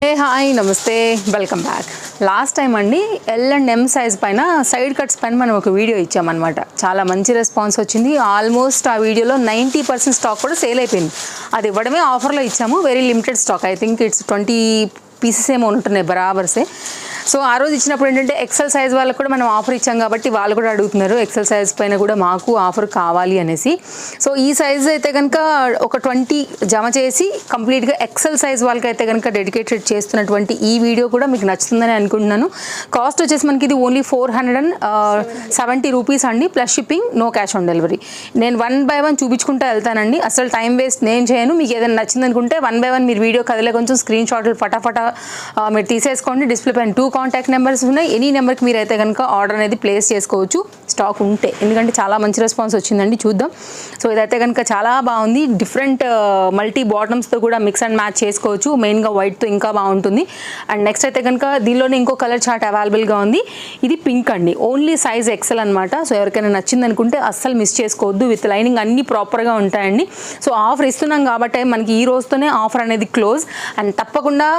Hey, hi, namaste, welcome back. Last time అండి L and M size పైన side cuts పైన మనం ఒక వీడియో ఇచ్చామన్నమాట. చాలా మంచి రెస్పాన్స్ వచ్చింది. ఆల్మోస్ట్ ఆ వీడియోలో 90% స్టాక్ కూడా సేల్ అయిపోయింది. అది ఇవ్వడమే ఆఫర్లో ఇచ్చాము. Very limited stock. I think it's 20 pieces ఏమో ఉంటున్నాయి బరాబర్సే. సో ఆ రోజు ఇచ్చినప్పుడు ఏంటంటే ఎక్సెల్ సైజ్ వాళ్ళకు కూడా మనం ఆఫర్ ఇచ్చాం కాబట్టి వాళ్ళు కూడా అడుగుతున్నారు ఎక్సెల్ సైజ్ పైన కూడా మాకు ఆఫర్ కావాలి అనేసి. సో ఈ సైజ్ అయితే కనుక ఒక 20 జమ చేసి కంప్లీట్గా ఎక్సెల్ సైజ్ వాళ్ళకైతే కనుక డెడికేటెడ్ చేస్తున్నటువంటి ఈ వీడియో కూడా మీకు నచ్చుతుందని అనుకుంటున్నాను. కాస్ట్ వచ్చేసి మనకి ఇది ఓన్లీ 470 రూపీస్ అండి, plus shipping, no cash on delivery. నేను 1 by 1 చూపించుకుంటూ వెళ్తానండి, అసలు టైం వేస్ట్ నేను చేయను. మీకు ఏదైనా నచ్చింది అనుకుంటే 1 by 1 మీరు వీడియో కదిలే కొంచెం స్క్రీన్ షాట్లు ఫటాఫటా మీరు తీసేసుకోండి. డిస్ప్లే పైన 2 కాంటాక్ట్ నెంబర్స్ ఉన్నాయి. ఎనీ నెంబర్కి మీరు అయితే కనుక ఆర్డర్ అనేది ప్లేస్ చేసుకోవచ్చు స్టాక్ ఉంటే, ఎందుకంటే చాలా మంచి రెస్పాన్స్ వచ్చిందండి. చూద్దాం. సో ఇదైతే కనుక చాలా బాగుంది. డిఫరెంట్ మల్టీ బాటమ్స్తో కూడా మిక్స్ అండ్ మ్యాచ్ చేసుకోవచ్చు. మెయిన్గా వైట్తో ఇంకా బాగుంటుంది. అండ్ నెక్స్ట్ అయితే కనుక దీనిలోనే ఇంకో కలర్ చార్ట్ అవైలబుల్గా ఉంది. ఇది పింక్ అండి, ఓన్లీ సైజ్ ఎక్సెల్ అనమాట. సో ఎవరికైనా నచ్చింది అనుకుంటే అస్సలు మిస్ చేసుకోవద్దు. విత్ లైనింగ్ అన్నీ ప్రాపర్గా ఉంటాయండి. సో ఆఫర్ ఇస్తున్నాం కాబట్టి మనకి ఈ రోజుతోనే ఆఫర్ అనేది క్లోజ్. అండ్ తప్పకుండా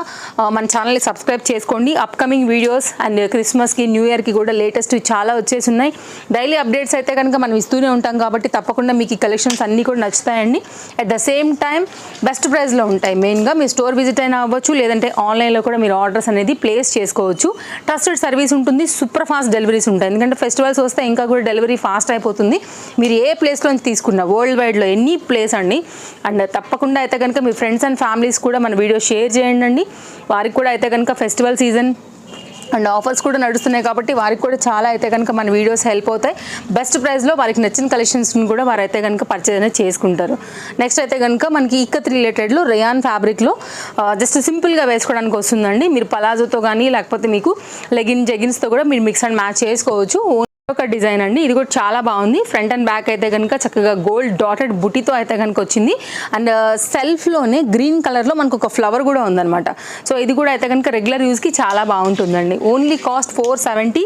మన ఛానల్ని సబ్స్క్రైబ్ చేసుకోండి. అప్కమింగ్ వీడియోస్ అండ్ క్రిస్మస్కి, న్యూ ఇయర్కి కూడా లేటెస్ట్ చాలా వచ్చేసి ఉన్నాయి. డైలీ అప్డేట్స్ అయితే కనుక మనం ఇస్తూనే ఉంటాం కాబట్టి తప్పకుండా మీకు ఈ కలెక్షన్స్ అన్నీ కూడా నచ్చుతాయండి. At the same time best ప్రైస్లో ఉంటాయి. మెయిన్గా మీ స్టోర్ విజిట్ అయినా అవ్వచ్చు, లేదంటే ఆన్లైన్లో కూడా మీరు ఆర్డర్స్ అనేది ప్లేస్ చేసుకోవచ్చు. ట్రస్టెడ్ సర్వీస్ ఉంటుంది, సూపర్ ఫాస్ట్ డెలివరీస్ ఉంటాయి. ఎందుకంటే ఫెస్టివల్స్ వస్తే ఇంకా కూడా డెలివరీ ఫాస్ట్ అయిపోతుంది. మీరు ఏ ప్లేస్లోంచి తీసుకున్నా వరల్డ్ వైడ్లో ఎనీ ప్లేస్ అండి. అండ్ తప్పకుండా అయితే కనుక మీ ఫ్రెండ్స్ అండ్ ఫ్యామిలీస్ కూడా మన వీడియో షేర్ చేయండి అండి. వారికి కూడా అయితే కనుక ఫెస్టివల్ సీజన్ అండ్ ఆఫర్స్ కూడా నడుస్తున్నాయి కాబట్టి వారికి కూడా చాలా అయితే కనుక మన వీడియోస్ హెల్ప్ అవుతాయి. బెస్ట్ ప్రైస్లో వారికి నచ్చిన కలెక్షన్స్ని కూడా వారైతే కనుక పర్చేజ్ అనేది చేసుకుంటారు. నెక్స్ట్ అయితే కనుక మనకి ఇక్కత్ రిలేటెడ్లో రేయాన్ ఫ్యాబ్రిక్లో జస్ట్ సింపుల్గా వేసుకోవడానికి వస్తుందండి. మీరు పలాజోతో కానీ లేకపోతే మీకు జెగిన్స్తో కూడా మీరు మిక్స్ అండ్ మ్యాచ్ చేసుకోవచ్చు. ఒక డిజైన్ అండి, ఇది కూడా చాలా బాగుంది. ఫ్రంట్ అండ్ బ్యాక్ అయితే కనుక చక్కగా గోల్డ్ డాటెడ్ బుటీతో అయితే కనుక వచ్చింది. అండ్ సెల్ఫ్లోనే గ్రీన్ కలర్లో మనకు ఒక ఫ్లవర్ కూడా ఉందన్నమాట. సో ఇది కూడా అయితే కనుక రెగ్యులర్ యూస్కి చాలా బాగుంటుందండి. ఓన్లీ కాస్ట్ 470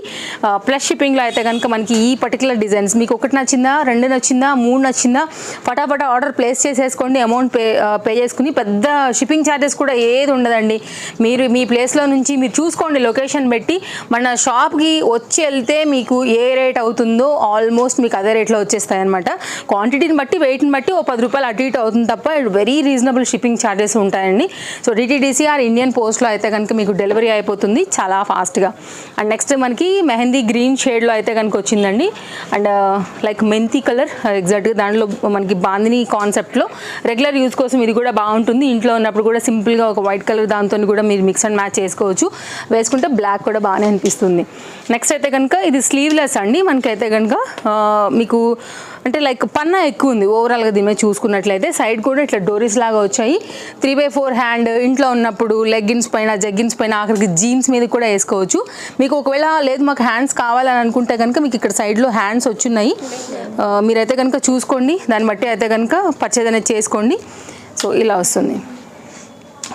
ప్లస్ షిప్పింగ్లో అయితే కనుక మనకి ఈ పర్టికులర్ డిజైన్స్ మీకు ఒకటి నచ్చిందా, 2 నచ్చిందా, 3 నచ్చిందా, ఫటాఫటా ఆర్డర్ ప్లేస్ చేసేసుకోండి. అమౌంట్ పే చేసుకుని పెద్ద షిప్పింగ్ ఛార్జెస్ కూడా ఏది ఉండదండి. మీరు మీ ప్లేస్లో నుంచి మీరు చూసుకోండి, లొకేషన్ పెట్టి మన షాప్కి వచ్చి వెళ్తే మీకు ఏ రేట్ అవుతుందో ఆల్మోస్ట్ మీకు అదే రేట్లో వచ్చేస్తాయి అనమాట. క్వాంటిటీని బట్టి, వెయిట్ని బట్టి ఓ 10 రూపాయలు అటు ఇటు అవుతుంది తప్ప వెరీ రీజనబుల్ షిప్పింగ్ ఛార్జెస్ ఉంటాయండి. సో DTDCR ఇండియన్ పోస్ట్లో అయితే కనుక మీకు డెలివరీ అయిపోతుంది చాలా ఫాస్ట్గా. అండ్ నెక్స్ట్ మనకి మెహందీ గ్రీన్ షేడ్లో అయితే కనుక వచ్చిందండి. అండ్ లైక్ మెంతి కలర్ ఎగ్జాక్ట్గా దాంట్లో మనకి బాందిని కాన్సెప్ట్లో రెగ్యులర్ యూజ్ కోసం ఇది కూడా బాగుంటుంది. ఇంట్లో ఉన్నప్పుడు కూడా సింపుల్గా ఒక వైట్ కలర్ దాంతో కూడా మీరు మిక్స్ అండ్ మ్యాచ్ చేసుకోవచ్చు. వేసుకుంటే బ్లాక్ కూడా బాగానే అనిపిస్తుంది. నెక్స్ట్ అయితే కనుక ఇది స్లీవ్లెస్ అండి. మనకైతే కనుక మీకు అంటే లైక్ పన్నా ఎక్కువ ఉంది ఓవరాల్గా దీని మీద చూసుకున్నట్లయితే. సైడ్ కూడా ఇట్లా డోరీస్ లాగా వచ్చాయి. 3/4 హ్యాండ్ ఇంట్లో ఉన్నప్పుడు లెగ్గిన్స్ పైన, జగ్గిన్స్ పైన, ఆఖరికి జీన్స్ మీద కూడా వేసుకోవచ్చు. మీకు ఒకవేళ లేదు మాకు హ్యాండ్స్ కావాలని అనుకుంటే కనుక మీకు ఇక్కడ సైడ్లో హ్యాండ్స్ వచ్చున్నాయి. మీరైతే కనుక చూసుకోండి, దాన్ని బట్టి అయితే కనుక పర్చేజ్ అనేది చేసుకోండి. సో ఇలా వస్తుంది.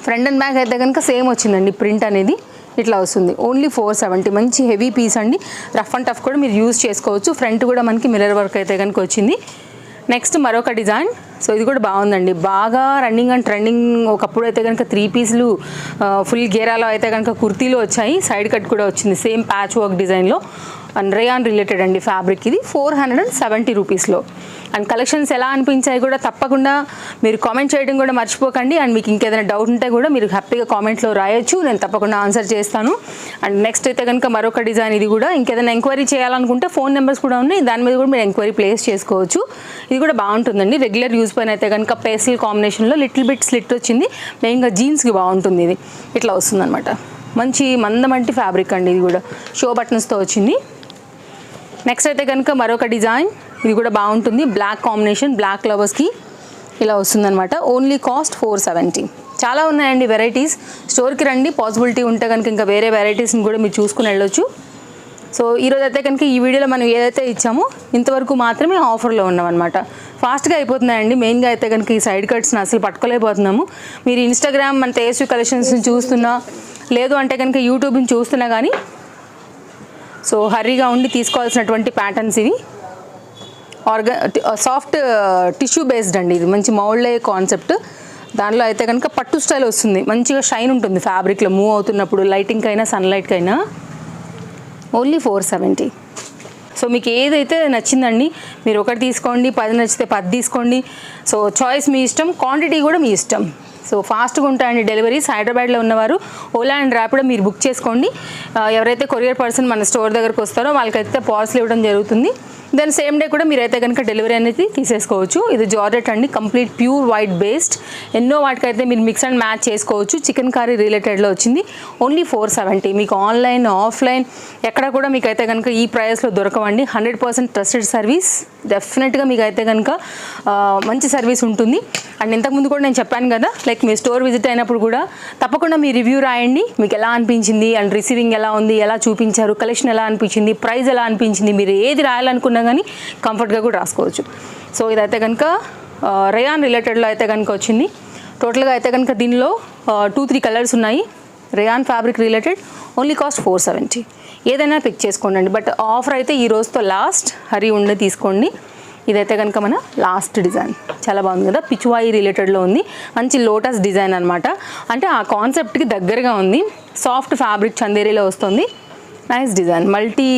ఫ్రంట్ అండ్ బ్యాక్ అయితే కనుక సేమ్ వచ్చిందండి, ప్రింట్ అనేది ఇట్లా వస్తుంది. ఓన్లీ 470. మంచి హెవీ పీస్ అండి, రఫ్ అండ్ టఫ్ కూడా మీరు యూజ్ చేసుకోవచ్చు. ఫ్రంట్ కూడా మనకి మిర్రర్ వర్క్ అయితే కనుక వచ్చింది. నెక్స్ట్ మరొక డిజైన్. సో ఇది కూడా బాగుందండి, బాగా రన్నింగ్ అండ్ ట్రెండింగ్. ఒకప్పుడు అయితే కనుక 3 పీసులు ఫుల్ గేరాలో అయితే కనుక కుర్తీలు వచ్చాయి. సైడ్ కట్ కూడా వచ్చింది సేమ్ ప్యాచ్ వర్క్ డిజైన్లో. అండ్ రేయాన్ రిలేటెడ్ అండి ఫ్యాబ్రిక్. ఇది 470 రూపీస్లో. అండ్ కలెక్షన్స్ ఎలా అనిపించాయి కూడా తప్పకుండా మీరు కామెంట్ చేయడం కూడా మర్చిపోకండి. అండ్ మీకు ఇంకేదైనా డౌట్ ఉంటే కూడా మీరు హ్యాపీగా కామెంట్లో రాయొచ్చు, నేను తప్పకుండా ఆన్సర్ చేస్తాను. అండ్ నెక్స్ట్ అయితే కనుక మరొక డిజైన్. ఇది కూడా ఇంకేదైనా ఎంక్వైరీ చేయాలనుకుంటే ఫోన్ నెంబర్స్ కూడా ఉన్నాయి, దాని మీద కూడా మీరు ఎంక్వైరీ ప్లేస్ చేసుకోవచ్చు. ఇది కూడా బాగుంటుందండి. రెగ్యులర్ యూజ్ పైన అయితే కనుక పేస్టల్ కాంబినేషన్లో లిటిల్ బిట్ స్లిట్ వచ్చింది. మెయిన్గా జీన్స్కి బాగుంటుంది. ఇది ఇట్లా వస్తుంది అనమాట. మంచి మందమంటి ఫ్యాబ్రిక్ అండి. ఇది కూడా షో బటన్స్తో వచ్చింది. నెక్స్ట్ అయితే కనుక మరొక డిజైన్. ఇది కూడా బాగుంటుంది, బ్లాక్ కాంబినేషన్, బ్లాక్ లవర్స్కి ఇలా వస్తుందన్నమాట. Only cost 470. చాలా ఉన్నాయండి వెరైటీస్. స్టోర్కి రండి, పాసిబిలిటీ ఉంటే కనుక ఇంకా వేరే వెరైటీస్ని కూడా మీరు చూసుకుని వెళ్ళొచ్చు. సో ఈరోజు అయితే కనుక ఈ వీడియోలో మనం ఏదైతే ఇచ్చామో ఇంతవరకు మాత్రమే ఆఫర్లో ఉన్నామన్నమాట. ఫాస్ట్గా అయిపోతున్నాయండి. మెయిన్గా అయితే కనుక ఈ సైడ్ కట్స్ని అసలు పట్టుకోలేకపోతున్నాము. మీరు ఇన్స్టాగ్రామ్ మన తేజస్వి కలెక్షన్స్ని చూస్తున్నా, లేదు అంటే కనుక యూట్యూబ్ని చూస్తున్నా కానీ సో హర్రీగా ఉండి తీసుకోవాల్సినటువంటి ప్యాటర్న్స్ ఇవి. సాఫ్ట్ టిష్యూ బేస్డ్ అండి. ఇది మంచి మౌల్డ్ కాన్సెప్ట్. దానిలో అయితే కనుక పట్టు స్టైల్ వస్తుంది, మంచిగా షైన్ ఉంటుంది ఫ్యాబ్రిక్లో మూవ్ అవుతున్నప్పుడు, లైటింగ్కి అయినా సన్లైట్కి అయినా. ఓన్లీ 470. సో మీకు ఏదైతే నచ్చిందండి మీరు ఒకటి తీసుకోండి, 10 నచ్చితే 10 తీసుకోండి. సో చాయిస్ మీ ఇష్టం, క్వాంటిటీ కూడా మీ ఇష్టం. సో ఫాస్ట్గా ఉంటాయండి డెలివరీస్. హైదరాబాద్లో ఉన్నవారు ఓలా అండ్ ర్యాపిడో మీరు బుక్ చేసుకోండి. ఎవరైతే కొరియర్ పర్సన్ మన స్టోర్ దగ్గరకు వస్తారో వాళ్ళకైతే పార్సల్ ఇవ్వడం జరుగుతుంది. దెన్ సేమ్ డే కూడా మీరైతే కనుక డెలివరీ అనేది తీసేసుకోవచ్చు. ఇది జార్జెట్ అండి, కంప్లీట్ ప్యూర్ వైట్ బేస్డ్. ఎన్నో వాటికైతే మీరు మిక్స్ అండ్ మ్యాచ్ చేసుకోవచ్చు. చికెన్ కర్రీ రిలేటెడ్లో వచ్చింది. ఓన్లీ 470. మీకు ఆన్లైన్ ఆఫ్లైన్ ఎక్కడ కూడా మీకైతే కనుక ఈ ప్రైస్లో దొరకవండి. 100% ట్రస్టెడ్ సర్వీస్. డెఫినెట్గా మీకైతే కనుక మంచి సర్వీస్ ఉంటుంది. అండ్ ఇంతకుముందు కూడా నేను చెప్పాను కదా, లైక్ మీ స్టోర్ విజిట్ అయినప్పుడు కూడా తప్పకుండా మీ రివ్యూ రాయండి. మీకు ఎలా అనిపించింది అండ్ రిసీవింగ్ ఎలా ఉంది, ఎలా చూపించారు, కలెక్షన్ ఎలా అనిపించింది, ప్రైస్ ఎలా అనిపించింది, మీరు ఏది రాయాలనుకున్నా కానీ కంఫర్ట్గా కూడా రాసుకోవచ్చు. సో ఇదైతే కనుక రేయాన్ రిలేటెడ్లో అయితే కనుక వచ్చింది. టోటల్గా అయితే కనుక దీనిలో 2-3 కలర్స్ ఉన్నాయి. Rayon fabric related. Only cost 470. ఏదైనా పిక్ చేసుకోండి. బట్ ఆఫర్ అయితే ఈ రోజుతో లాస్ట్, హరి ఉండి తీసుకోండి. ఇదైతే కనుక మన లాస్ట్ డిజైన్. చాలా బాగుంది కదా, పిచ్వాయి రిలేటెడ్లో ఉంది. మంచి లోటస్ డిజైన్ అనమాట. అంటే ఆ కాన్సెప్ట్కి దగ్గరగా ఉంది. సాఫ్ట్ ఫ్యాబ్రిక్ చందేరీలో వస్తుంది. Nice design. Multi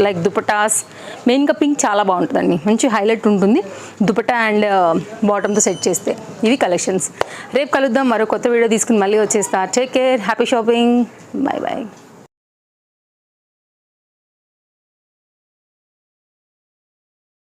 like dupattas, మెయిన్గా పింక్ చాలా బాగుంటుందండి, మంచి హైలైట్ ఉంటుంది దుపటా అండ్ బాటమ్తో సెట్ చేస్తే. ఇవి కలెక్షన్స్. రేపు కలుద్దాం, మరో కొత్త వీడియో తీసుకుని మళ్ళీ వచ్చేస్తా. Take care, happy shopping, bye bye.